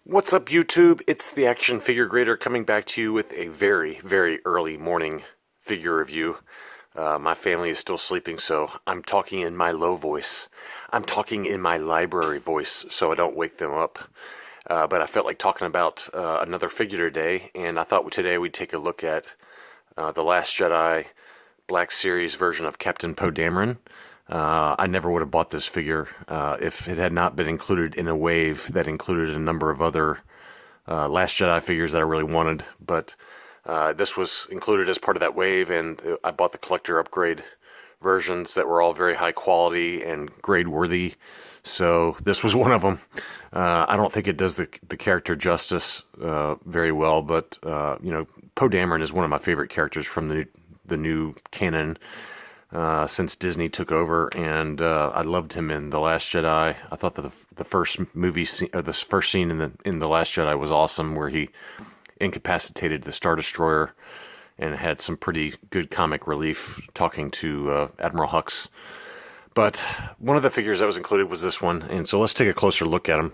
What's up, YouTube? It's the Action Figure Grader coming back to you with a very, very early morning figure review. My family is still sleeping, so I'm talking in my low voice. I'm talking in my library voice, so I don't wake them up. But I felt like talking about another figure today, and I thought today we'd take a look at The Last Jedi Black Series version of Captain Poe Dameron. I never would have bought this figure if it had not been included in a wave that included a number of other Last Jedi figures that I really wanted. But this was included as part of that wave, and I bought the collector upgrade versions that were all very high quality and grade worthy. So this was one of them. I don't think it does the character justice very well, but Poe Dameron is one of my favorite characters from the new canon. Since Disney took over, and I loved him in The Last Jedi. I thought that the first movie or the first scene in the Last Jedi was awesome, where he incapacitated the Star Destroyer and had some pretty good comic relief talking to Admiral Hux. But one of the figures that was included was this one, and so let's take a closer look at him.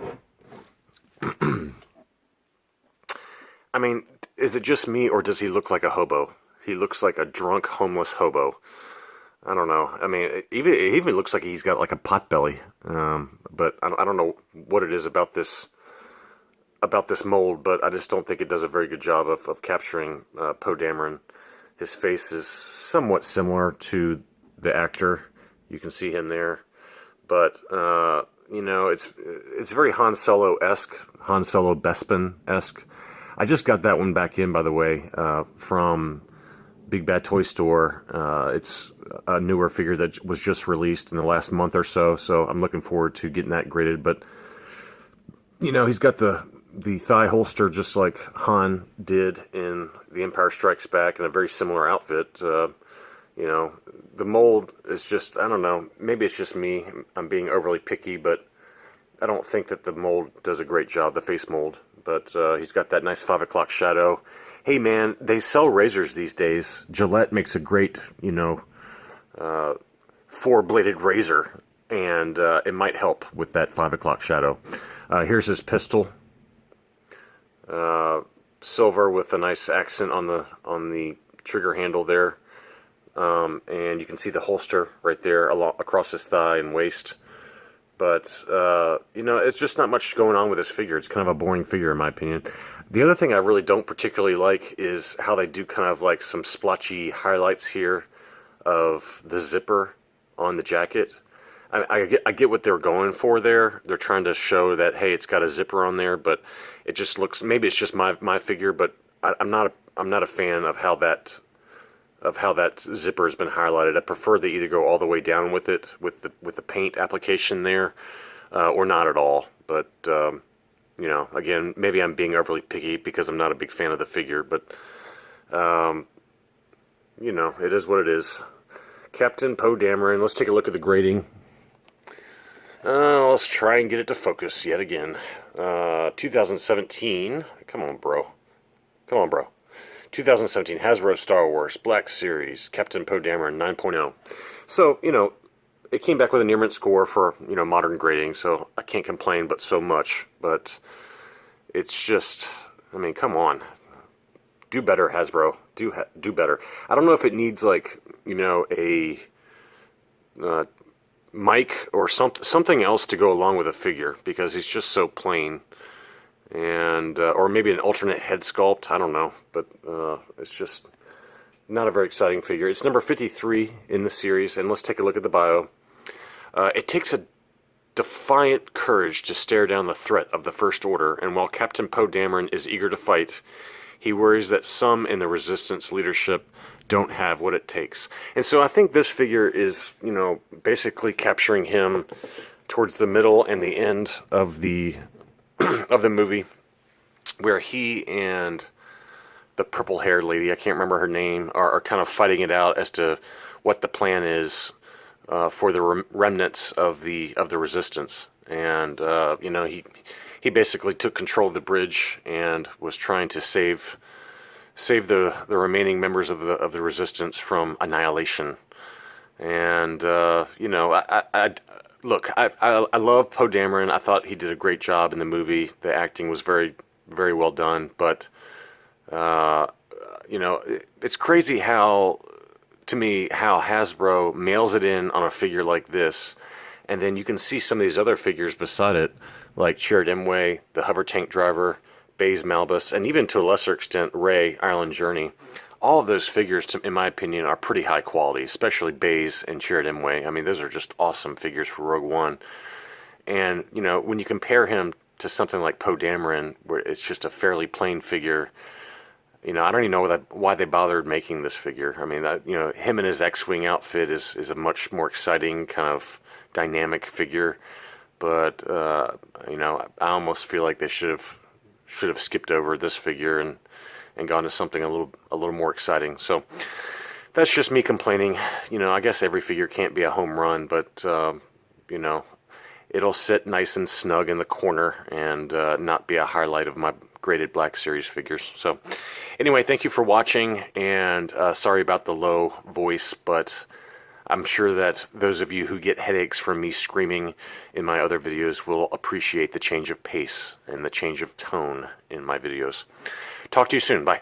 I mean, is it just me, or does he look like a hobo? He looks like a drunk, homeless hobo. I don't know. I mean, it even looks like he's got like a pot belly. But I don't know what it is about this mold, but I just don't think it does a very good job of capturing Poe Dameron. His face is somewhat similar to the actor. You can see him there, but it's very Han Solo-esque, Han Solo Bespin-esque. I just got that one back in, by the way, from Big Bad Toy Store. It's a newer figure that was just released in the last month or so, so I'm looking forward to getting that graded. But he's got the thigh holster just like Han did in The Empire Strikes Back, in a very similar outfit. The mold is just, I don't know, maybe it's just me, I'm being overly picky, but I don't think that the mold does a great job, the face mold. But he's got that nice 5 o'clock shadow. Hey man, they sell razors these days. Gillette makes a great, four-bladed razor, and it might help with that 5 o'clock shadow. Here's his pistol, silver with a nice accent on the trigger handle there, and you can see the holster right there across his thigh and waist. But it's just not much going on with this figure. It's kind of a boring figure, in my opinion. The other thing I really don't particularly like is how they do kind of like some splotchy highlights here of the zipper on the jacket. I get what they're going for there. They're trying to show that, hey, it's got a zipper on there, but it just looks, maybe it's just my figure, but I'm not a fan of how that zipper has been highlighted. I prefer they either go all the way down with it, with the paint application there, or not at all. But again, maybe I'm being overly picky because I'm not a big fan of the figure, but it is what it is. Captain Poe Dameron. Let's take a look at the grading. Let's try and get it to focus yet again. 2017. Come on, bro. 2017 Hasbro Star Wars Black Series Captain Poe Dameron 9.0. So, it came back with a near mint score for, modern grading, so I can't complain but so much. But it's just, I mean, come on. Do better, Hasbro. Do better. I don't know if it needs, like, a mic or something else to go along with a figure, because he's just so plain. And or maybe an alternate head sculpt, I don't know, but it's just not a very exciting figure. It's number 53 in the series, and let's take a look at the bio. It takes a defiant courage to stare down the threat of the First Order, and while Captain Poe Dameron is eager to fight, he worries that some in the Resistance leadership don't have what it takes. And so I think this figure is, basically capturing him towards the middle and the end of the of the movie, where he and the purple-haired lady, I can't remember her name, are kind of fighting it out as to what the plan is for the remnants of the Resistance. And he basically took control of the bridge and was trying to save the remaining members of the Resistance from annihilation. And Look, I love Poe Dameron. I thought he did a great job in the movie. The acting was very, very well done. But, uh, it's crazy how, to me, how Hasbro mails it in on a figure like this. And then you can see some of these other figures beside it, like Chirrut Imwe, the hover tank driver, Baze Malbus, and even to a lesser extent, Rey, Ireland Journey. All of those figures, in my opinion, are pretty high quality, especially Baze and Chirrut Imwe. I mean, those are just awesome figures for Rogue One. And, when you compare him to something like Poe Dameron, where it's just a fairly plain figure, I don't even know why they bothered making this figure. I mean, him in his X-Wing outfit is a much more exciting kind of dynamic figure. But, I almost feel like they should have skipped over this figure and gone to something a little more exciting. So that's just me complaining. I guess every figure can't be a home run, but it'll sit nice and snug in the corner and not be a highlight of my graded Black Series figures. So anyway, thank you for watching, and sorry about the low voice, but I'm sure that those of you who get headaches from me screaming in my other videos will appreciate the change of pace and the change of tone in my videos. Talk to you soon. Bye.